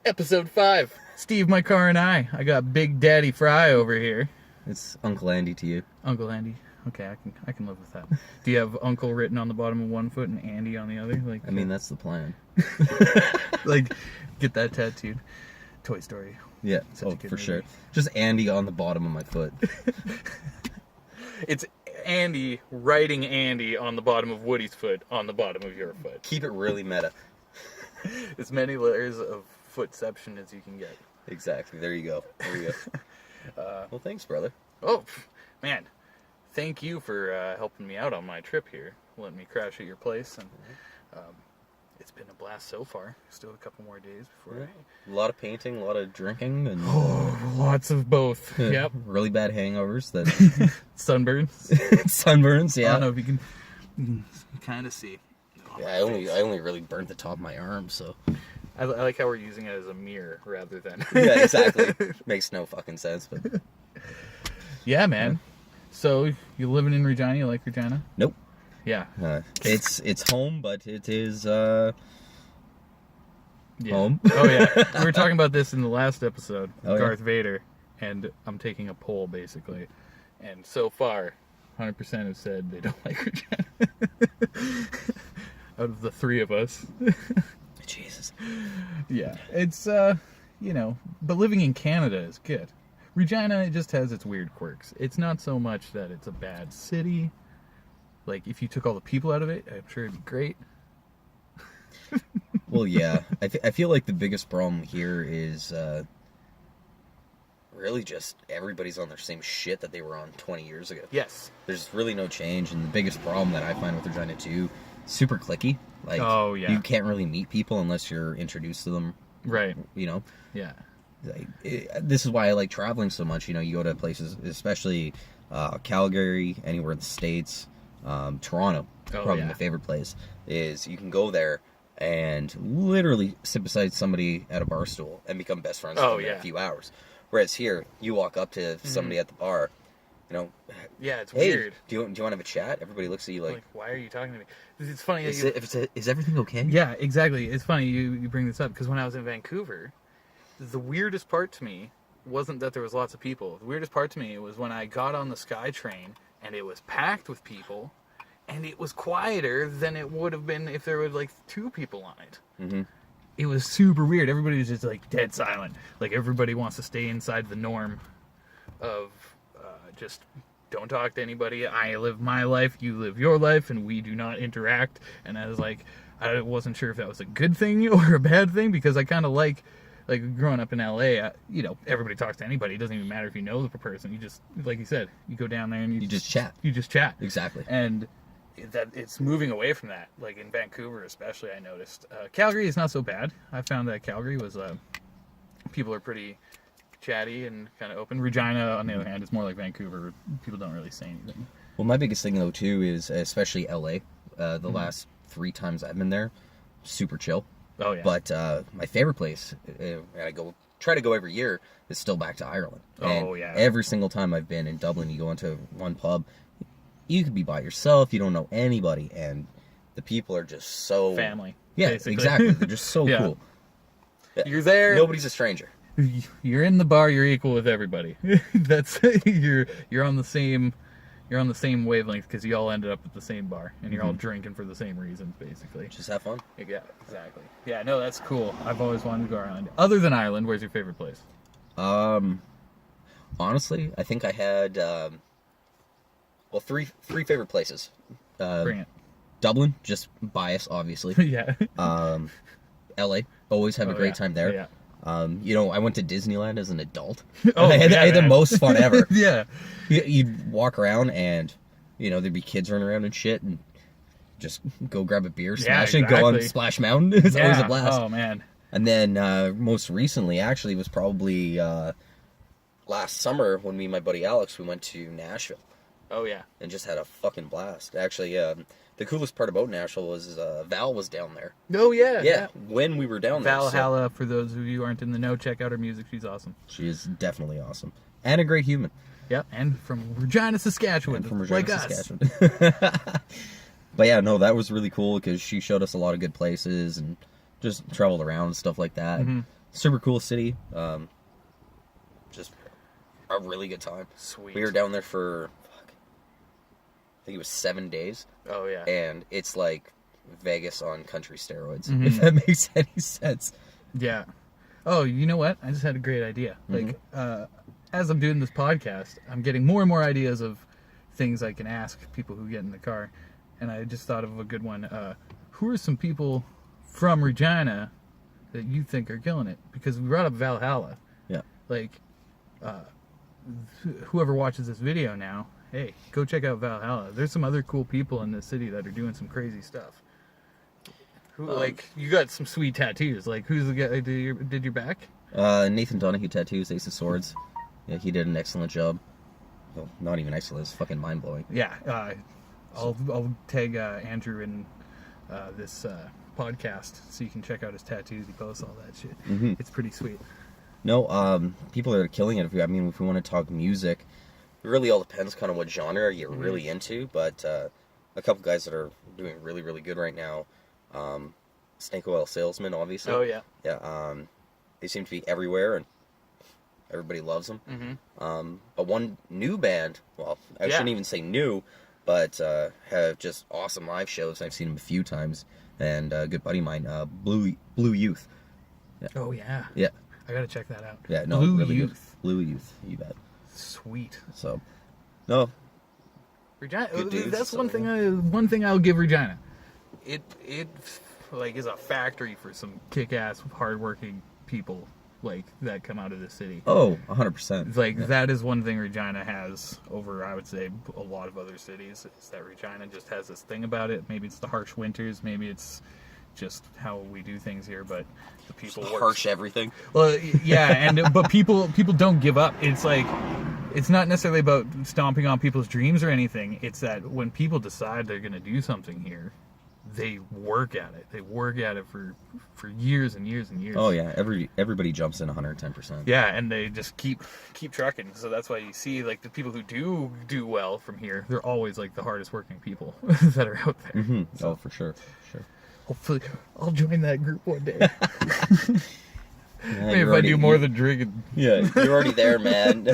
Episode 5. Steve, my car, and I. I got Big Daddy Fry over here. It's Uncle Andy to you. Uncle Andy. Okay, I can live with that. Do you have Uncle written on the bottom of one foot and Andy on the other? Like, I mean, that's the plan. like, get that tattooed. Toy Story. Yeah, Such a good for movie. sure. Just Andy on the bottom of my foot. It's Andy writing Andy on the bottom of Woody's foot on the bottom of your foot. Keep it really meta. As many layers of footception as you can get. Exactly. There you go. Well, thanks, brother. Oh, man. Thank you for helping me out on my trip here. Letting me crash at your place. And it's been a blast so far. Still a couple more days before A lot of painting, a lot of drinking, and lots of both. Yep. really bad hangovers. That Sunburns. sunburns. I Yeah. don't know if you can kind of see. Yeah, I only really burnt the top of my arm, so. I like how we're using it as a mirror rather than... Yeah, exactly. Makes no fucking sense, but. Yeah, man. So, you living in Regina? You like Regina? Nope. Yeah. It's home, but it is Yeah. home. Oh, yeah. We were talking about this in the last episode with Oh, yeah. Darth Vader, and I'm taking a poll, basically. And so far, 100% have said they don't like Regina. Out of the three of us. Jesus. Yeah. It's, but living in Canada is good. Regina just has its weird quirks. It's not so much that it's a bad city. Like, if you took all the people out of it, I'm sure it'd be great. Well, yeah. I feel like the biggest problem here is really just everybody's on their same shit that they were on 20 years ago. Yes. There's really no change, and the biggest problem that I find with Regina too, super cliquey. Like, Oh, yeah. you can't really meet people unless you're introduced to them. Right. You know, Yeah. this is why I like traveling so much. You know, you go to places, especially Calgary, anywhere in the States, Toronto. Probably yeah. my favorite place is you can go there and literally sit beside somebody at a bar stool and become best friends with them in yeah. a few hours. Whereas here, you walk up to somebody at the bar, you know, Yeah, it's hey, weird. do you want to have a chat? Everybody looks at you like, Why are you talking to me? It's funny. is, that is everything okay? Yeah, exactly. It's funny you bring this up, because when I was in Vancouver, the weirdest part to me wasn't that there was lots of people. The weirdest part to me was when I got on the SkyTrain and it was packed with people, and it was quieter than it would have been if there were like 2 people on it. Mm-hmm. It was super weird. Everybody was just like dead silent. Like everybody wants to stay inside the norm of just don't talk to anybody. I live my life, you live your life, and we do not interact. And I was like, I wasn't sure if that was a good thing or a bad thing, because I kind of like growing up in LA, everybody talks to anybody. It doesn't even matter if you know the person. You just, like you said, you go down there and You just chat. You just chat. Exactly. And that it's moving away from that. Like in Vancouver, especially, I noticed. Calgary is not so bad. I found that Calgary was people are pretty chatty and kind of open. Regina, on the other hand, is more like Vancouver. People don't really say anything. Well, my biggest thing though too is especially LA. The last 3 times I've been there, super chill. Oh yeah. But my favorite place, and I try to go every year, is still back to Ireland. And Oh, yeah. every single time I've been in Dublin, you go into one pub, you could be by yourself, you don't know anybody, and the people are just so Family. Yeah, basically. exactly. They're just so Yeah. cool. You're there. Nobody's a stranger. You're in the bar. You're equal with everybody. That's you're on the same. You're on the same wavelength because you all ended up at the same bar and you're all drinking for the same reasons, basically. Just have fun. Yeah, exactly. Yeah, no, that's cool. I've always wanted to go to Ireland. Other than Ireland, where's your favorite place? Honestly, I think I had three favorite places. Bring it. Dublin, just bias, obviously. Yeah. LA, always have a great time there. Yeah. I went to Disneyland as an adult. Oh, I had the man. most fun ever. Yeah. You'd walk around and, there'd be kids running around and shit and just go grab a beer, smash it, go on exactly. Splash Mountain. It's always a Yeah. blast. Oh, man. And then most recently, actually, was probably last summer when me and my buddy Alex, we went to Nashville Oh, yeah. and just had a fucking blast. Actually, the coolest part about Nashville was Val was down there. Oh, yeah. Yeah, when we were down there. Valhalla, for those of you who aren't in the know, check out her music. She's awesome. She is definitely awesome. And a great human. Yep, and from Regina, Saskatchewan. And from Regina, like us. Saskatchewan. But yeah, no, that was really cool because she showed us a lot of good places and, just traveled around and stuff like that. Super cool city. Just a really good time. Sweet. We were down there for, I think it was 7 days. Oh, yeah. And it's like Vegas on country steroids, if that makes any sense. Yeah. Oh, you know what? I just had a great idea. Like, as I'm doing this podcast, I'm getting more and more ideas of things I can ask people who get in the car. And I just thought of a good one. Who are some people from Regina that you think are killing it? Because we brought up Valhalla. Yeah. Like, whoever watches this video now, hey, go check out Valhalla. There's some other cool people in this city that are doing some crazy stuff. Who, like, you got some sweet tattoos. Like, who's the guy? Did your back? Nathan Donahue Tattoos, Ace of Swords. Yeah, he did an excellent job. Well, not even excellent, it's fucking mind-blowing. Yeah. I'll tag Andrew in this podcast so you can check out his tattoos. He posts all that shit. It's pretty sweet. No, people are killing it. If we want to talk music, it really all depends kind of what genre you're really into, but a couple guys that are doing really, really good right now, Snake Oil Salesman, obviously. Oh, yeah. Yeah, they seem to be everywhere, and everybody loves them. But one new band, well, I shouldn't even say new, but have just awesome live shows. I've seen them a few times, and a good buddy of mine, Blue Youth. Yeah. Oh, yeah. Yeah. I gotta check that out. Yeah, no, Blue really Youth. Good. Blue Youth, you bet. Sweet. So, no. Regina. Dudes, that's so, one thing I'll give Regina. It like is a factory for some kick-ass, hardworking people like that come out of the city. Oh, 100%. Like that is one thing Regina has over, I would say, a lot of other cities. Is that Regina just has this thing about it. Maybe it's the harsh winters. Maybe it's just how we do things here. But the people harsh everything. Well, yeah, but people don't give up. It's like it's not necessarily about stomping on people's dreams or anything. It's that when people decide they're going to do something here, they work at it. They work at it for years and years and years. Oh yeah, everybody jumps in 110%. Yeah, and they just keep trucking. So that's why you see like the people who do well from here, they're always like the hardest working people that are out there. So, oh, for sure. Hopefully, I'll join that group one day. Yeah, Maybe if I do more than drinking. Yeah, you're already there, man.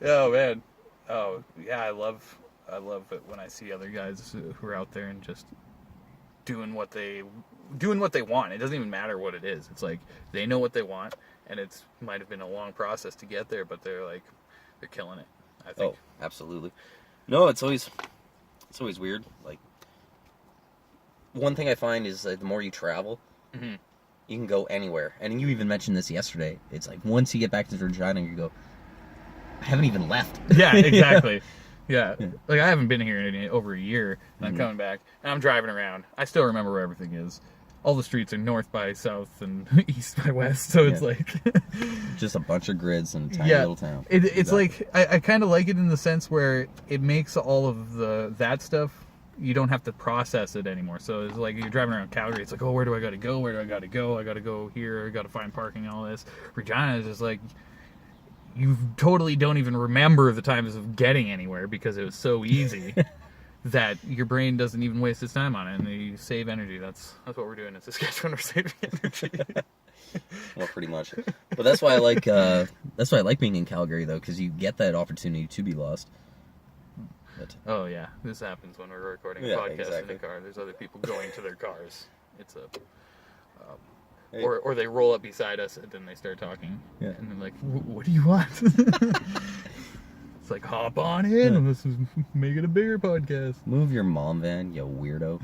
Oh man. Oh yeah, I love it when I see other guys who are out there and just doing what they want. It doesn't even matter what it is. It's like they know what they want, and it's might have been a long process to get there, but they're killing it. I think. Oh, absolutely. No, it's always weird. Like one thing I find is that the more you travel, you can go anywhere. And you even mentioned this yesterday. It's like once you get back to Regina, you go, I haven't even left. Yeah, exactly. Yeah. Like I haven't been here in over a year, and I'm coming back, and I'm driving around. I still remember where everything is. All the streets are north by south and east by west, so it's like just a bunch of grids in a tiny little town. It's like I kind of like it in the sense where it makes all of that stuff. You don't have to process it anymore. So it's like you're driving around Calgary. It's like, oh, where do I got to go? Where do I got to go? I got to go here. I got to find parking and all this. Regina is just like, you totally don't even remember the times of getting anywhere because it was so easy that your brain doesn't even waste its time on it, and you save energy. That's what we're doing in Saskatchewan. We're saving energy. Well, pretty much. But that's why I like being in Calgary though, because you get that opportunity to be lost. Oh yeah, this happens when we're recording a podcast in a car. There's other people going to their cars. It's or they roll up beside us and then they start talking. Yeah. And they're like, "What do you want?" It's like, hop on in and let's make it a bigger podcast. Move your mom van, you weirdo.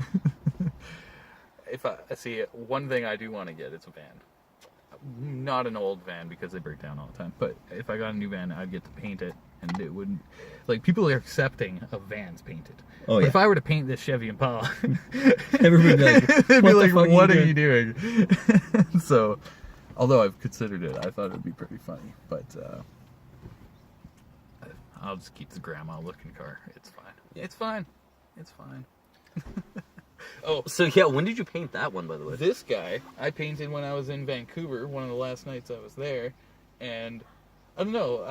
If I see one thing I do want to get, it's a van. Not an old van because they break down all the time. But if I got a new van, I'd get to paint it. And it wouldn't, like, people are accepting of vans painted. Oh, yeah. But if I were to paint this Chevy Impala, everybody would be like, they'd be like, what are you doing? So, although I've considered it, I thought it would be pretty funny. But I'll just keep the grandma looking car. It's fine. Yeah. It's fine. It's fine. Oh, so yeah, when did you paint that one, by the way? This guy, I painted when I was in Vancouver, one of the last nights I was there. And I don't know,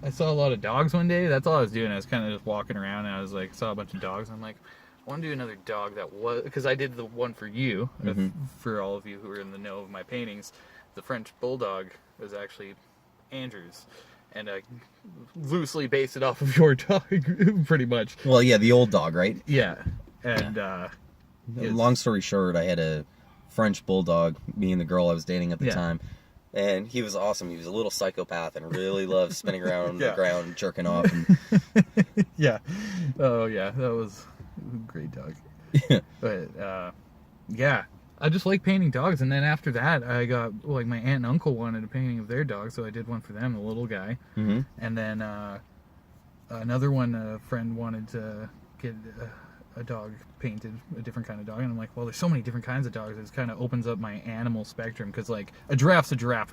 I saw a lot of dogs one day. That's all I was doing. I was kind of just walking around, and I was like, saw a bunch of dogs. And I'm like, want to do another dog that was, because I did the one for you, for all of you who are in the know of my paintings. The French Bulldog was actually Andrew's, and I loosely based it off of your dog, pretty much. Well, yeah, the old dog, right? Yeah, and long story short, I had a French Bulldog, me and the girl I was dating at the time, and he was awesome. He was a little psychopath and really loved spinning around on the ground and jerking off. And... yeah. Oh, yeah, that was a great dog. But, yeah, I just like painting dogs. And then after that, I got, like, my aunt and uncle wanted a painting of their dog, so I did one for them, the little guy. And then another one, a friend wanted to get a dog painted, a different kind of dog. And I'm like, well, there's so many different kinds of dogs. It kind of opens up my animal spectrum. Because, like, a giraffe's a giraffe,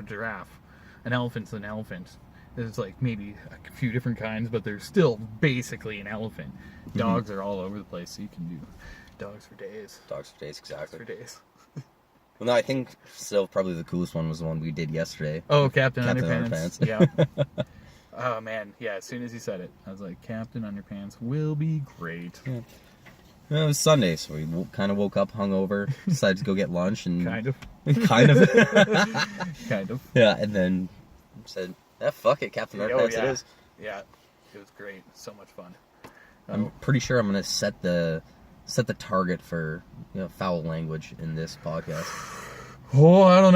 an elephant's an elephant. There's, like, maybe a few different kinds, but they're still basically an elephant. Dogs are all over the place, so you can do dogs for days. Dogs for days, exactly. Dogs for days. Well, no, I think still probably the coolest one was the one we did yesterday. Oh, Captain Underpants. Yeah. Oh, man. Yeah, as soon as he said it, I was like, Captain Underpants will be great. Yeah. Well, it was Sunday, so we kind of woke up hungover, decided to go get lunch, and... Kind of. Kind of. Kind of. Yeah, and then said, fuck it, Captain Underpants it is. Yeah, it was great. So much fun. I'm pretty sure I'm going to set the target for foul language in this podcast. Oh, I don't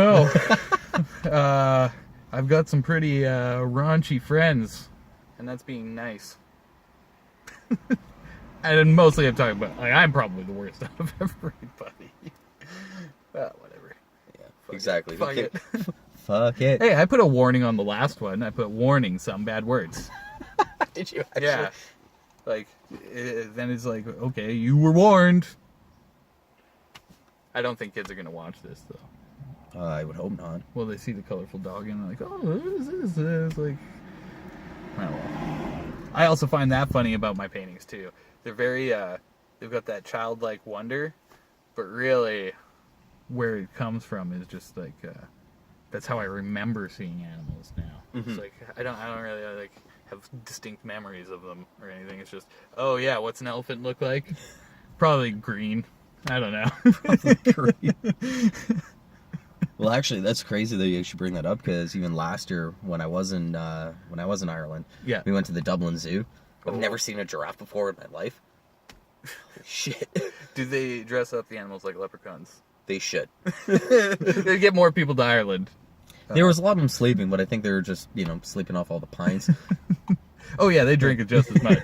know. I've got some pretty raunchy friends, and that's being nice. And mostly I'm talking about, like, I'm probably the worst out of everybody. Well, whatever. Yeah, exactly. Fuck it. Fuck it. Hey, I put a warning on the last one. I put warning, some bad words. Did you actually? Yeah. Like, then it's like, okay, you were warned. I don't think kids are going to watch this, though. I would hope not. Well, they see the colorful dog and they're like, oh, what is this? It's like, I don't know. I also find that funny about my paintings, too. They're very, they've got that childlike wonder, but really, where it comes from is just like, that's how I remember seeing animals now. It's like, I don't really, like, have distinct memories of them or anything. It's just, oh yeah, what's an elephant look like? Probably green. I don't know. Probably green. Well, actually, that's crazy that you actually bring that up, because even last year when I was in Ireland, we went to the Dublin Zoo. I've never seen a giraffe before in my life. Shit. Do they dress up the animals like leprechauns? They should. They get more people to Ireland. There was a lot of them sleeping, but I think they were just, sleeping off all the pints. Oh yeah, they drink it just as much.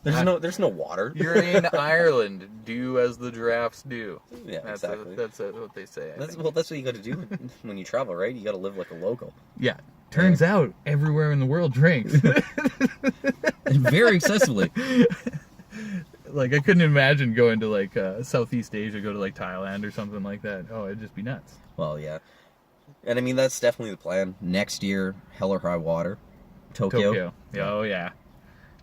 There's no water. You're in Ireland. Do as the giraffes do. Yeah, exactly. That's what they say. That's what you got to do when you travel, right? You got to live like a local. Yeah. Turns out everywhere in the world drinks. Very accessibly. Like, I couldn't imagine going to, like, Southeast Asia, go to, like, Thailand or something like that. Oh, it'd just be nuts. Well, yeah. And, I mean, that's definitely the plan. Next year, hell or high water. Tokyo. Yeah. Oh, yeah.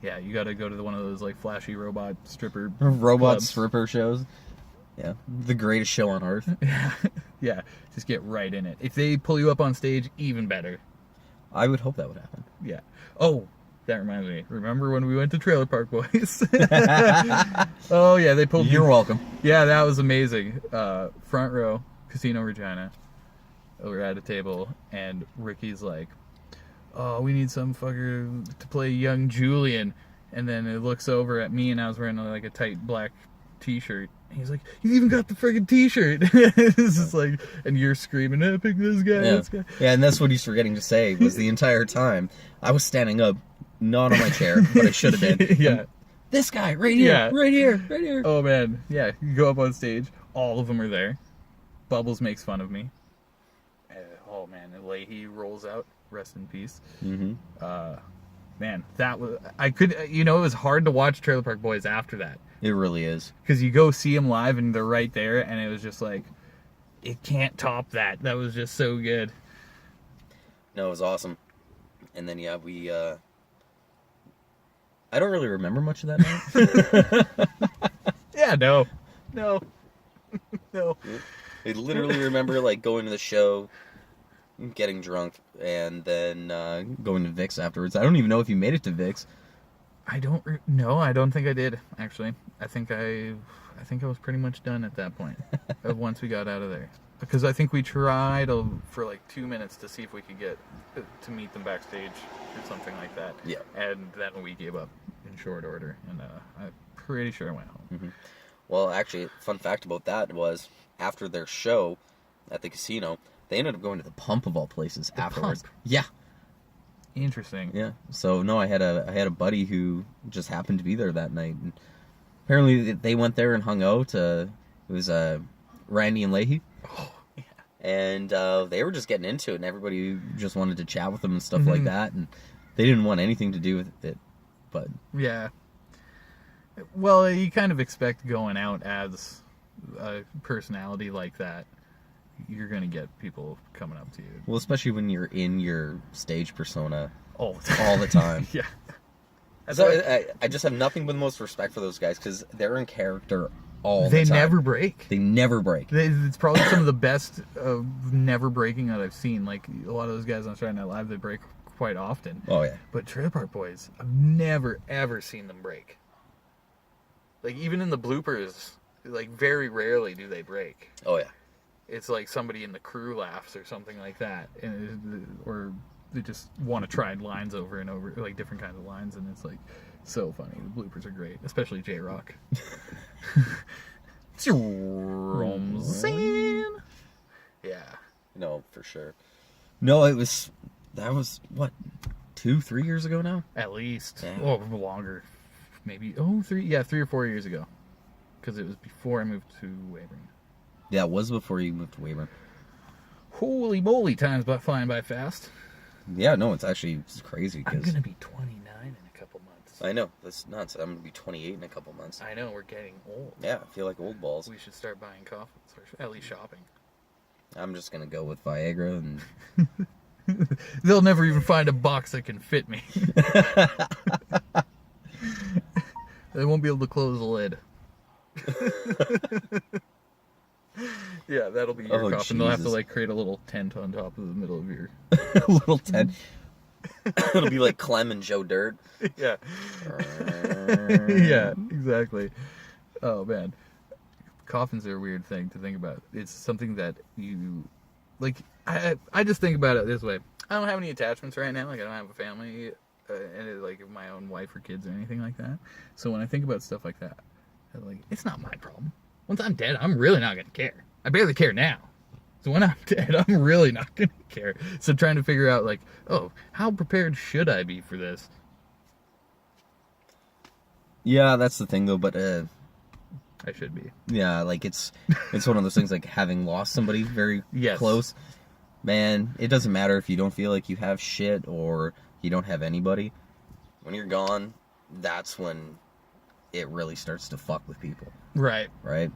Yeah, you gotta go to one of those, like, flashy robot stripper Robot clubs. stripper shows. Yeah. The greatest show on earth. Yeah. Just get right in it. If they pull you up on stage, even better. I would hope that would happen. Yeah. Oh, that reminds me. Remember when we went to Trailer Park Boys? Oh, yeah, they pulled... You're welcome. Yeah, that was amazing. Front row, Casino Regina. We're at a table, and Ricky's like, oh, we need some fucker to play young Julian. And then it looks over at me, and I was wearing, like, a tight black t-shirt. And he's like, you even got the friggin' t-shirt. It's just like, and you're screaming, pick this guy, this guy. Yeah, and that's what he's forgetting to say, was the entire time, I was standing up, not on my chair, but I should have been. Yeah. This guy, right here, right here, right here. Oh, man. Yeah, you go up on stage. All of them are there. Bubbles makes fun of me. Oh, man. Leahy rolls out. Rest in peace. Man, that was... it was hard to watch Trailer Park Boys after that. It really is. Because you go see them live, and they're right there, and it was just like, it can't top that. That was just so good. No, it was awesome. And then, yeah, we... I don't really remember much of that night. Yeah, no. No. I literally remember, like, going to the show, getting drunk, and then going to Vic's afterwards. I don't even know if you made it to Vic's. I don't no, I don't think I did actually. I think I was pretty much done at that point. Once we got out of there, because I think we tried for like 2 minutes to see if we could get to meet them backstage or something like that. Yeah. And then we gave up in short order, and I'm pretty sure I went home. Mm-hmm. Well, actually, fun fact about that was after their show at the casino, they ended up going to the Pump of all places afterwards. Pump? Yeah. Interesting. Yeah. So no, I had a buddy who just happened to be there that night, and apparently they went there and hung out. It was Randy and Leahy. Oh, yeah. And they were just getting into it, and everybody just wanted to chat with them and stuff like that, and they didn't want anything to do with it. But yeah. Well, you kind of expect going out as a personality like that, you're going to get people coming up to you. well, especially when you're in your stage persona All the time. all the time. Yeah. So I just have nothing but the most respect for those guys because they're in character all the They time. never break. They never break. It's probably some of the best never breaking that I've seen. Like, a lot of those guys on Saturday Night Live, they break quite often. Oh, yeah. But Trailer Park Boys, I've never, ever seen them break. Like, even in the bloopers, like, very rarely do they break. Oh, yeah. It's like somebody in the crew laughs or something like that. Or they just want to try lines over and over, like, different kinds of lines, and it's, like, so funny. The bloopers are great, especially J-Rock. Romzan. Yeah. No, for sure. No, that was, what, 2-3 years ago now? At least. Yeah. Oh, longer. Maybe, 3 or 4 years ago. Because it was before I moved to Weyburn. Yeah, it was before you moved to Weyburn. Holy moly, time's flying by fast. Yeah, no, it's crazy. I'm going to be 29 in a couple months. I know, that's nuts. I'm going to be 28 in a couple months. I know, we're getting old. Yeah, I feel like old balls. We should start buying coffins, or at least shopping. I'm just going to go with Viagra and... They'll never even find a box that can fit me. They won't be able to close the lid. Yeah, that'll be your coffin. They'll have to like create a little tent on top of the middle of your a little tent. It'll be like Clem and Joe Dirt. Yeah. Yeah, exactly. Oh man, coffins are a weird thing to think about. It's something that you like. I just think about it this way. I don't have any attachments right now. Like, I don't have a family, and like my own wife or kids or anything like that. So when I think about stuff like that, I'm like, it's not my problem. Once I'm dead, I'm really not going to care. I barely care now. So when I'm dead, I'm really not going to care. So trying to figure out, like, oh, how prepared should I be for this? Yeah, that's the thing, though, but... I should be. Yeah, like, it's one of those things, like, having lost somebody very close. Man, it doesn't matter if you don't feel like you have shit or you don't have anybody. When you're gone, that's when it really starts to fuck with people. Right. Right?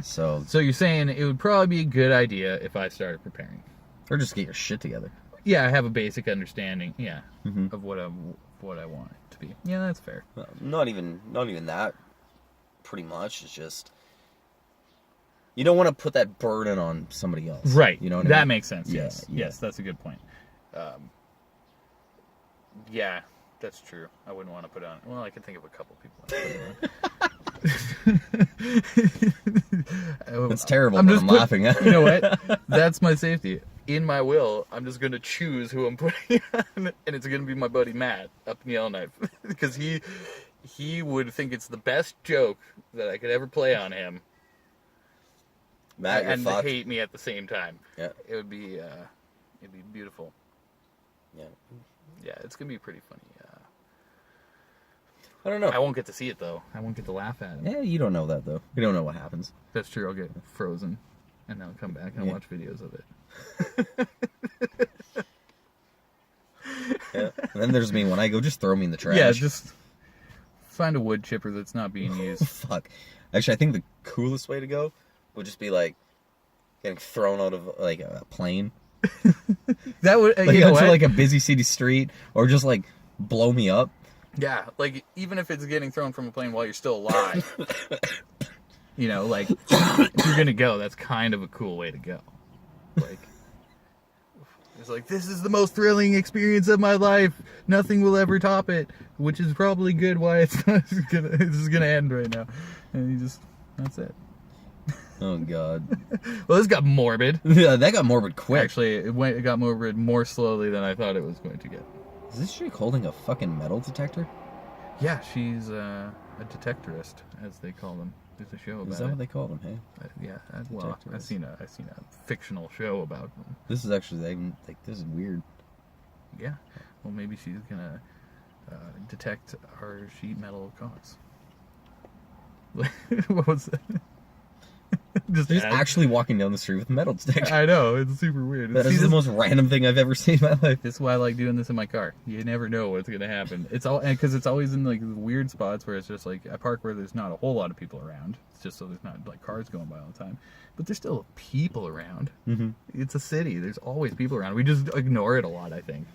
So you're saying it would probably be a good idea if I started preparing. Or just get your shit together. Yeah, I have a basic understanding, of what I want it to be. Yeah, that's fair. Well, not even that, pretty much. It's just... You don't want to put that burden on somebody else. Right. You know what I mean? mean? Makes sense, Yeah, yes. yeah. Yes, that's a good point. Yeah, that's true. I wouldn't want to put on... Well, I can think of a couple people. It's terrible, but I'm laughing at. You know what? That's my safety. In my will, I'm just going to choose who I'm putting on, and it's going to be my buddy Matt up in Yellowknife. Because he would think it's the best joke that I could ever play on him. Matt, and hate me at the same time. Yeah. It'd be beautiful. Yeah. Yeah, it's going to be pretty funny. I don't know. I won't get to see it, though. I won't get to laugh at him. Yeah, you don't know that, though. You don't know what happens. That's true. I'll get frozen, and then I'll come back and watch videos of it. Yeah. And then there's me when I go, just throw me in the trash. Yeah, just find a wood chipper that's not being used. Fuck. Actually, I think the coolest way to go would just be, like, getting thrown out of, like, a plane. That would, like, you know onto, what? like, a busy city street, or just, like, blow me up. Yeah, like, even if it's getting thrown from a plane while you're still alive, you know, like, if you're gonna go, that's kind of a cool way to go. Like, just like, this is the most thrilling experience of my life. Nothing will ever top it, which is probably good why it's not gonna, this is gonna end right now. And that's it. Oh, God. Well, this got morbid. Yeah, that got morbid quick. Actually, it got morbid more slowly than I thought it was going to get. Is this chick holding a fucking metal detector? Yeah, she's a detectorist, as they call them. There's a show about it. Is that what they call them, hey? Yeah, well, I've seen a fictional show about them. This is actually, this is weird. Yeah, well, maybe she's gonna detect our sheet metal cause. What was that? She's actually walking down the street with a metal detector. I know, it's super weird. That is the most random thing I've ever seen in my life. This is why I like doing this in my car. You never know what's gonna happen. It's all because it's always in like weird spots where it's just like a park where there's not a whole lot of people around. It's just so there's not like cars going by all the time, but there's still people around. Mm-hmm. It's a city. There's always people around. We just ignore it a lot, I think.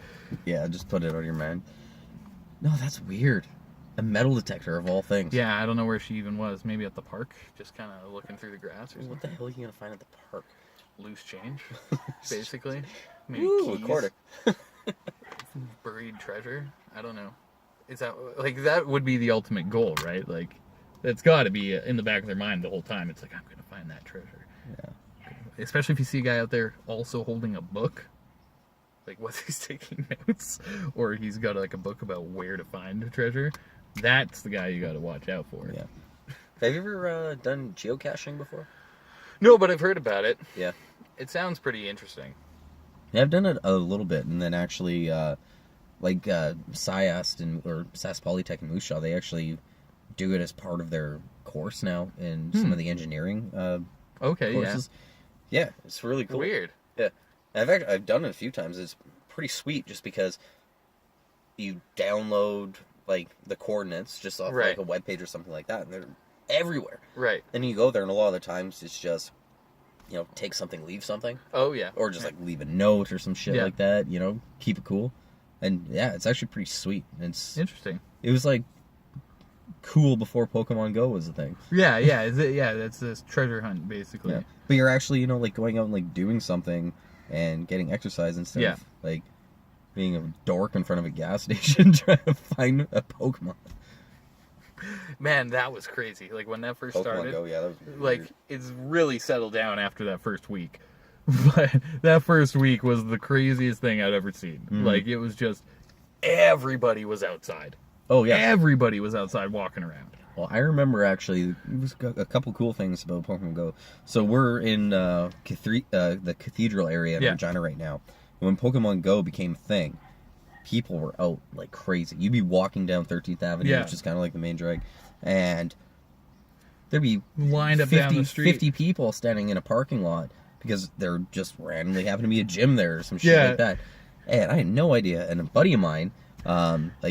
Yeah, just put it on your mind. No, that's weird. A metal detector of all things. Yeah, I don't know where she even was. Maybe at the park, just kind of looking through the grass or something. What the hell are you gonna find at the park? Loose change, basically. Maybe Ooh, keys. a quarter. Buried treasure. I don't know. Is that like that would be the ultimate goal, right? Like, that's got to be in the back of their mind the whole time. It's like, I'm gonna find that treasure. Yeah. Especially if you see a guy out there also holding a book. Like, whether he's taking notes or he's got like a book about where to find a treasure. That's the guy you got to watch out for. Yeah. Have you ever done geocaching before? No, but I've heard about it. Yeah. It sounds pretty interesting. Yeah, I've done it a little bit, and then actually, SciAst or SAS Polytech in Moose Jaw, they actually do it as part of their course now in some of the engineering courses. Yeah, it's really cool. Weird. Yeah. I've done it a few times. It's pretty sweet just because you download like the coordinates just off like a web page or something like that, and they're everywhere. Right. And you go there, and a lot of the times it's just, take something, leave something. Oh yeah. Or just like leave a note or some shit like that. Keep it cool. And yeah, it's actually pretty sweet. It's interesting. It was like cool before Pokemon Go was a thing. Yeah. That's this treasure hunt basically. Yeah. But you're actually like going out and like doing something and getting exercise instead of like being a dork in front of a gas station trying to find a Pokemon. Man, that was crazy. Like when that first Pokemon started, Go, yeah, that was weird. Like it's really settled down after that first week. But that first week was the craziest thing I'd ever seen. Mm-hmm. Like it was just everybody was outside. Oh yeah, everybody was outside walking around. Well, I remember actually, it was a couple cool things about Pokemon Go. So we're in the Cathedral area in Regina right now. When Pokemon Go became a thing, people were out like crazy. You'd be walking down 13th Avenue, which is kind of like the main drag, and there'd be lined up down the street 50 people standing in a parking lot because there just randomly happened to be a gym there or some shit like that. And I had no idea. And a buddy of mine,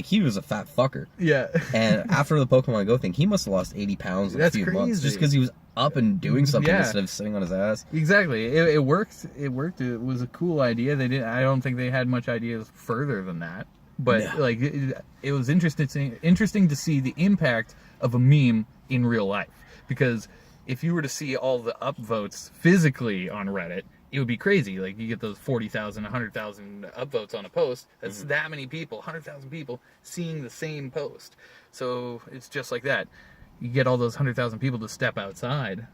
he was a fat fucker. Yeah. And after the Pokemon Go thing, he must have lost 80 pounds in a few months just because he was up and doing something instead of sitting on his ass. Exactly. It worked. It worked. It was a cool idea. I don't think they had much ideas further than that. But it was interesting to see the impact of a meme in real life. Because if you were to see all the upvotes physically on Reddit, it would be crazy. Like, you get those 40,000, 100,000 upvotes on a post. That's that many people, 100,000 people, seeing the same post. So it's just like that. You get all those 100,000 people to step outside.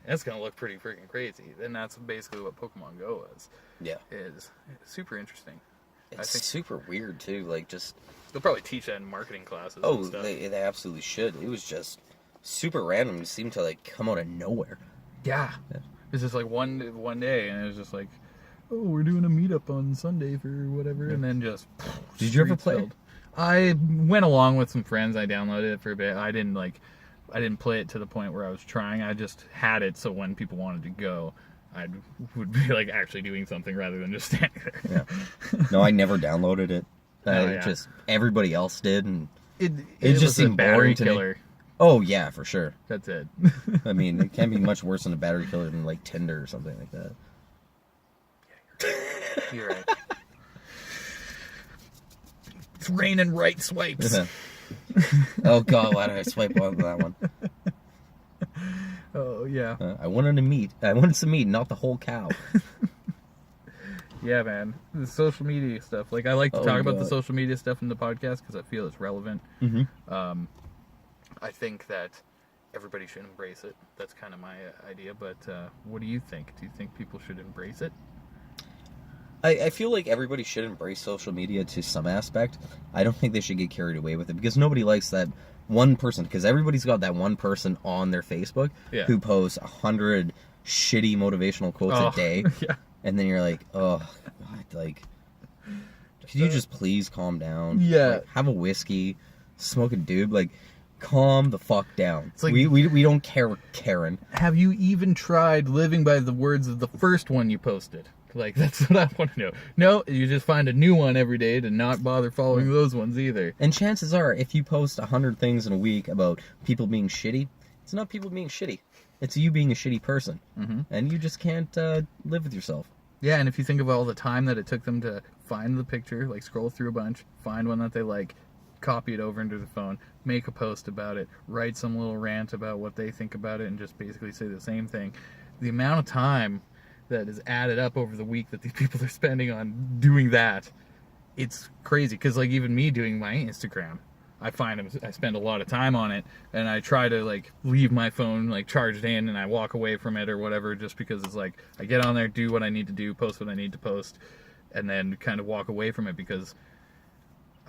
That's going to look pretty freaking crazy. And that's basically what Pokemon Go is. Yeah. It's super interesting. It's super weird, too. Like, just... They'll probably teach that in marketing classes and Oh, stuff. they absolutely should. It was just super random. It seemed to, like, come out of nowhere. Yeah. It's just like one day, and it was just like, oh, we're doing a meetup on Sunday for whatever, and then just... Did you ever play it? I went along with some friends. I downloaded it for a bit. I didn't play it to the point where I was trying. I just had it so when people wanted to go, I would be like actually doing something rather than just standing there. Yeah. No, I never downloaded it. Just everybody else did, and it just seemed boring to me. Oh yeah, for sure. That's it. I mean, it can't be much worse than a battery killer than like Tinder or something like that. Yeah, you're right. It's raining right swipes. Oh god, why did I swipe on that one? Oh yeah. I wanted some meat, not the whole cow. Yeah, man. The social media stuff. Like, I like to talk about the God. social media stuff in the podcast because I feel it's relevant. Mm-hmm. I think that everybody should embrace it. That's kind of my idea. But what do you think? Do you think people should embrace it? I feel like everybody should embrace social media to some aspect. I don't think they should get carried away with it because nobody likes that one person. Because everybody's got that one person on their Facebook who posts 100 shitty motivational quotes a day. Yeah. And then you're like, oh, God, like, could you just please calm down? Yeah. Like, have a whiskey, smoke a doob, like, calm the fuck down. It's like, we don't care, Karen. Have you even tried living by the words of the first one you posted? Like, that's what I want to know. No, you just find a new one every day to not bother following those ones either. And chances are, if you post 100 things in a week about people being shitty, it's not people being shitty. It's you being a shitty person. Mm-hmm. And you just can't live with yourself. Yeah, and if you think of all the time that it took them to find the picture, like scroll through a bunch, find one that they like, copy it over into the phone, make a post about it, write some little rant about what they think about it, and just basically say the same thing. The amount of time that is added up over the week that these people are spending on doing that, it's crazy. Because like even me doing my Instagram, I spend a lot of time on it, and I try to like leave my phone like charged in, and I walk away from it or whatever, just because it's like I get on there, do what I need to do, post what I need to post, and then kind of walk away from it because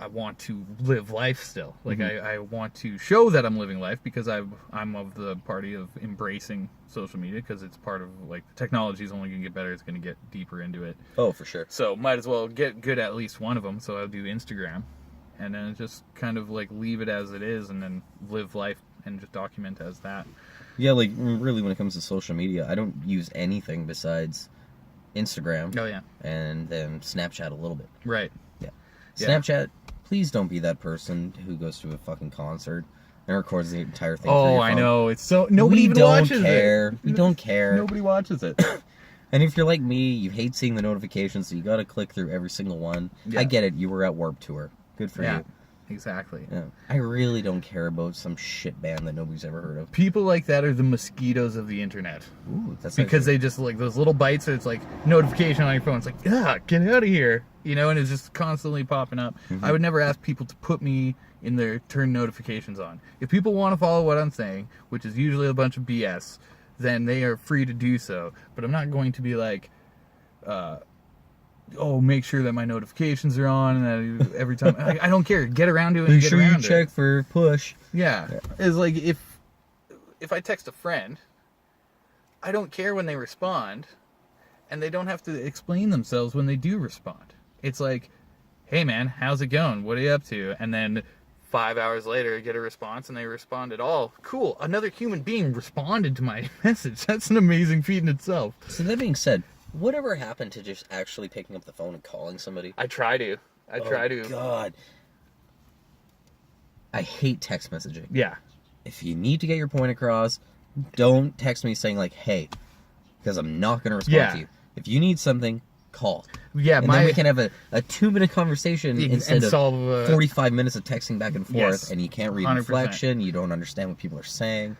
I want to live life still. Like I want to show that I'm living life because I'm of the party of embracing social media because it's part of like the technology is only going to get better. It's going to get deeper into it. Oh, for sure. So might as well get good at least one of them. So I'll do Instagram and then just kind of like leave it as it is and then live life and just document as that. Yeah, like really when it comes to social media, I don't use anything besides Instagram. Oh, yeah. And then Snapchat a little bit. Right. Yeah. Yeah. Snapchat, please don't be that person who goes to a fucking concert and records the entire thing. Oh, through your I phone. know. It's so... Nobody even watches it. We don't care. Nobody watches it. And if you're like me, you hate seeing the notifications, so you gotta click through every single one. Yeah. I get it. You were at Warped Tour. Good for you. Exactly. Yeah. I really don't care about some shit band that nobody's ever heard of. People like that are the mosquitoes of the internet. Ooh, that's because they just like those little bites. It's like notification on your phone. It's like, get out of here, you know. And it's just constantly popping up. Mm-hmm. I would never ask people to put me in their turn notifications on. If people want to follow what I'm saying, which is usually a bunch of BS, then they are free to do so. But I'm not going to be like, make sure that my notifications are on and that every time I don't care. Get around to it. Make sure you check for push. Yeah. It's like if I text a friend, I don't care when they respond, and they don't have to explain themselves when they do respond. It's like, hey man, how's it going? What are you up to? And then 5 hours later, I get a response, and they respond at all. Cool. Another human being responded to my message. That's an amazing feat in itself. So that being said, whatever happened to just actually picking up the phone and calling somebody? I try to. God. I hate text messaging. Yeah. If you need to get your point across, don't text me saying like, hey, because I'm not going to respond to you. If you need something, call. Yeah, and then we can have a 2-minute conversation instead of 45 minutes of texting back and forth, and you can't read 100%. Inflection, you don't understand what people are saying.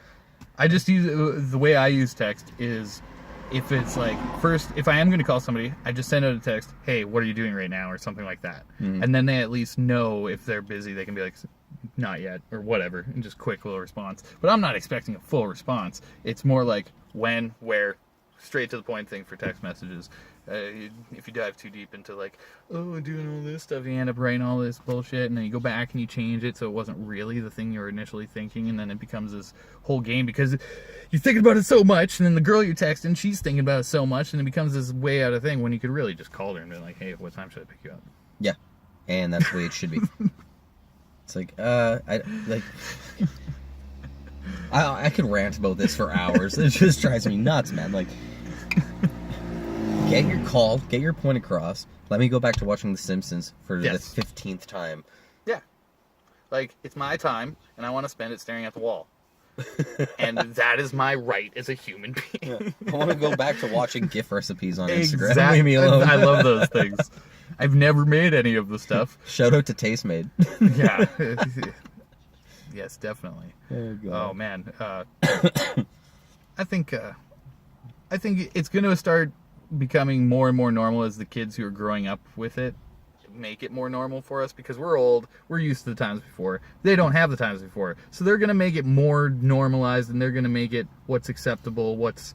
I just use, the way I use text is, if it's like, first, if I am going to call somebody, I just send out a text, hey, what are you doing right now, or something like that. Mm-hmm. And then they at least know if they're busy, they can be like, not yet, or whatever, and just quick little response. But I'm not expecting a full response. It's more like when, where, straight to the point thing for text messages. If you dive too deep into like, doing all this stuff, you end up writing all this bullshit, and then you go back and you change it so it wasn't really the thing you were initially thinking, and then it becomes this whole game because you're thinking about it so much, and then the girl you're texting, she's thinking about it so much, and it becomes this way out of thing when you could really just call her and be like, hey, what time should I pick you up? Yeah, and that's the way it should be. It's like, I could rant about this for hours. It just drives me nuts, man. Like, get your call, get your point across. Let me go back to watching The Simpsons for the 15th time. Yeah. Like, it's my time, and I want to spend it staring at the wall. And that is my right as a human being. Yeah. I want to go back to watching GIF recipes on Instagram. Leave me alone. I love those things. I've never made any of the stuff. Shout out to Taste Made. Yeah. Yes, definitely. Oh, man. I think it's going to start becoming more and more normal as the kids who are growing up with it make it more normal for us, because we're old, we're used to the times before. They don't have the times before, so they're going to make it more normalized, and they're going to make it what's acceptable, what's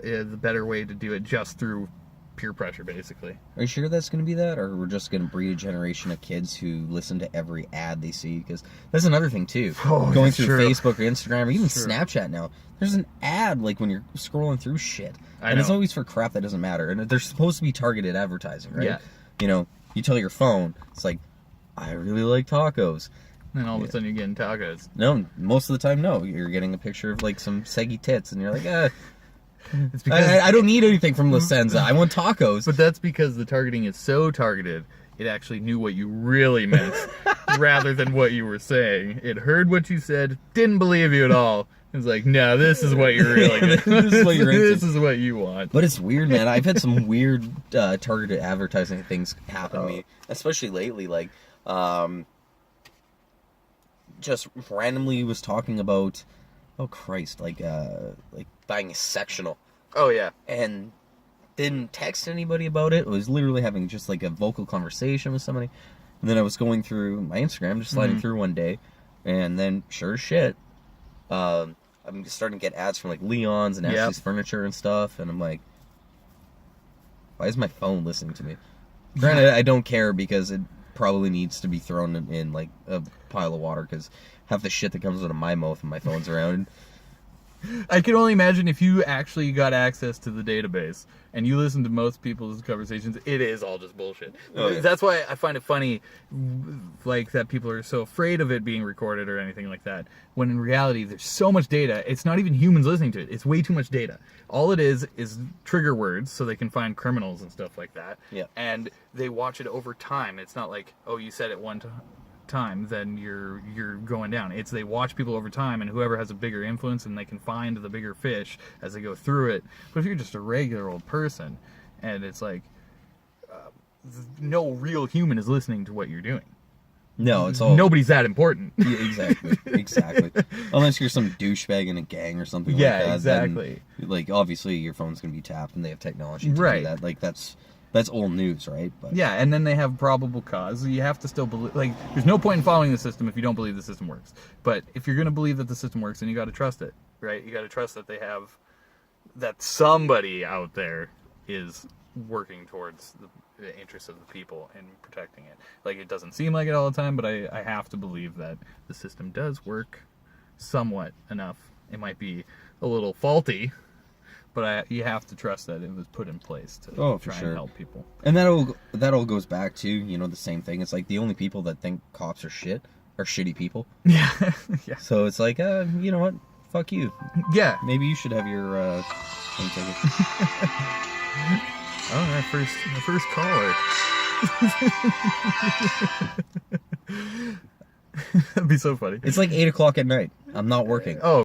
the better way to do it, just through peer pressure, basically. Are you sure that's going to be that, or we're just going to breed a generation of kids who listen to every ad they see? Because that's another thing too. Going through Facebook or Instagram or even Snapchat now, there's an ad like when you're scrolling through shit, and it's always for crap that doesn't matter, and they're supposed to be targeted advertising, right? Yeah. You know, you tell your phone, it's like, I really like tacos. And all of a sudden you're getting tacos. No, most of the time, no. You're getting a picture of like some saggy tits, and you're like, it's because I don't need anything from La Senza. I want tacos. But that's because the targeting is so targeted, it actually knew what you really meant, rather than what you were saying. It heard what you said, didn't believe you at all. It's like, no, this is what you're really This is what you're into. This is what you want. But it's weird, man. I've had some weird targeted advertising things happen to me, especially lately. Like, just randomly was talking about, oh Christ, like buying a sectional. Oh yeah. And didn't text anybody about it. I was literally having just like a vocal conversation with somebody. And then I was going through my Instagram, just sliding through one day, and then sure as shit, I'm just starting to get ads from like Leon's and Ashley's Furniture and stuff, and I'm like, why is my phone listening to me? Granted, I don't care, because it probably needs to be thrown in like a pile of water, because half the shit that comes out of my mouth when my phone's around. I can only imagine if you actually got access to the database and you listen to most people's conversations, it is all just bullshit. Oh, yeah. That's why I find it funny, like, that people are so afraid of it being recorded or anything like that, when in reality there's so much data. It's not even humans listening to it. It's way too much data. All it is trigger words so they can find criminals and stuff like that. Yeah. And they watch it over time. It's not like, oh, you said it one time, then you're going down. It's they watch people over time, and whoever has a bigger influence, and they can find the bigger fish as they go through it. But if you're just a regular old person, and it's like no real human is listening to what you're doing. No, it's all nobody's that important. Yeah, exactly. Unless you're some douchebag in a gang or something like that. Exactly. Then, like, obviously your phone's gonna be tapped, and they have technology to do that. Like, that's old news, right? But yeah, and then they have probable cause. You have to still believe. Like, there's no point in following the system if you don't believe the system works. But if you're going to believe that the system works, then you got to trust it, right? You got to trust that that somebody out there is working towards the interests of the people and protecting it. Like, it doesn't seem like it all the time, but I have to believe that the system does work somewhat enough. It might be a little faulty, but you have to trust that it was put in place to try and help people. And that all goes back to, you know, the same thing. It's like the only people that think cops are shit are shitty people. Yeah. Yeah. So it's like, you know what? Fuck you. Yeah. Maybe you should have your thing taken. Oh, our first caller. That'd be so funny. It's like 8 o'clock at night. I'm not working. Oh.